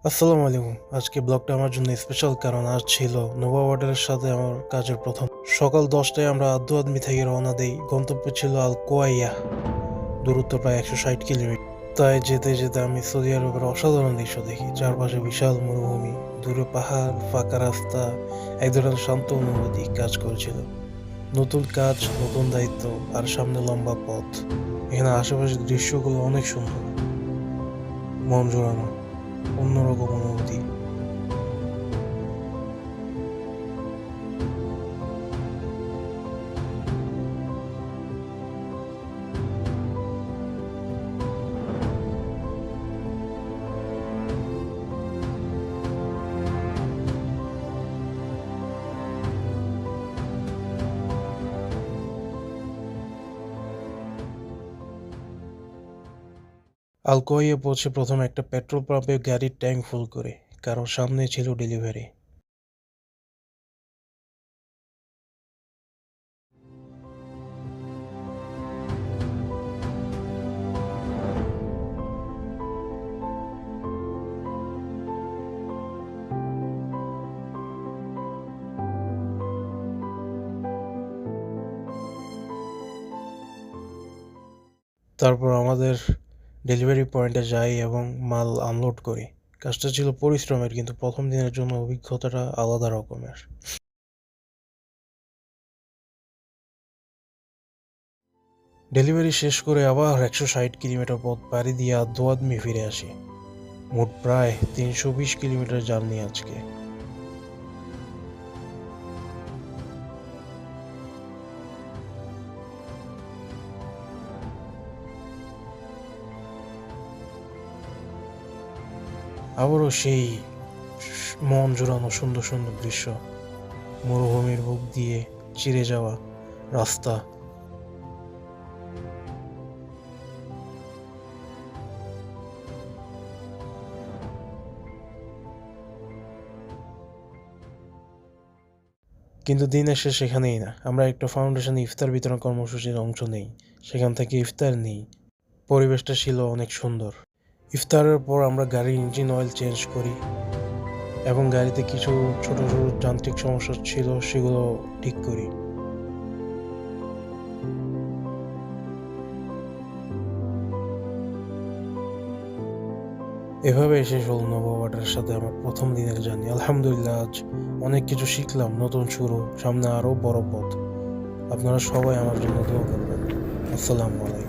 আসসালামু আলাইকুম। আজকে ব্লগটা আমার জন্য স্পেশাল কারণ আজ ছিল নোভা ওয়াটারের সাথে আমার কাজের প্রথম। সকাল 10টায় আমরা আদমি থেকে রওনা দেই। গন্তব্য ছিল আল কোয়াইয়া, দূরত্ব প্রায় 160 কিলোমিটার। তাই যেতে যেতে আমি সৌদি আরবের অসাধারণ দৃশ্য দেখি। চারপাশে বিশাল মরুভূমি, দূরে পাহাড়, ফাঁকা রাস্তা, এক ধরনের শান্ত অনুভূতি কাজ করেছিল। নতুন কাজ, নতুন দায়িত্ব, আর সামনে লম্বা পথ। এখানে আশেপাশের দৃশ্যগুলো অনেক সুন্দর, মন জোড়ানো, অন্যরকম অনুভূতি। আলকোয়াইয়ে পৌঁছে প্রথমে একটা পেট্রোল পাম্পে গাড়ির ট্যাঙ্ক ফুল করে, কারণ সামনে ছিল ডেলিভারি। তারপর আমাদের ডেলিভারি পয়েন্টে যাই এবং মাল আনলোড করি। কাজটা ছিল পরিশ্রমের, কিন্তু প্রথম দিনের জন্য অভিজ্ঞতাটা আলাদা রকমের। ডেলিভারি শেষ করে আবার 160 কিলোমিটার পথ পাড়ি দিয়ে দোয়াদমি ফিরে আসি। মোট প্রায় 320 কিলোমিটার জার্নি আজকে। আবারও সেই মন জোড়ানো সুন্দর সুন্দর দৃশ্য, মরুভূমির বুক দিয়ে চিরে যাওয়া রাস্তা। কিন্তু দিনের শেষ সেখানেই না, আমরা একটা ফাউন্ডেশনে ইফতার বিতরণ কর্মসূচির অংশ নেই। সেখান থেকে ইফতার নেই। পরিবেশটা ছিল অনেক সুন্দর। ইফতারের পর আমরা গাড়ির ইঞ্জিন অয়েল চেঞ্জ করি এবং গাড়িতে কিছু ছোট ছোট যান্ত্রিক সমস্যা ছিল, সেগুলো ঠিক করি। এভাবে শেষ হল নোভা ওয়াটারের সাথে আমার প্রথম দিনের জার্নি। আলহামদুলিল্লাহ, আজ অনেক কিছু শিখলাম, নতুন শুরু, সামনে আরও বড় পথ। আপনারা সবাই আমার জন্য দোয়া করবেন। আসসালামু আলাইকুম।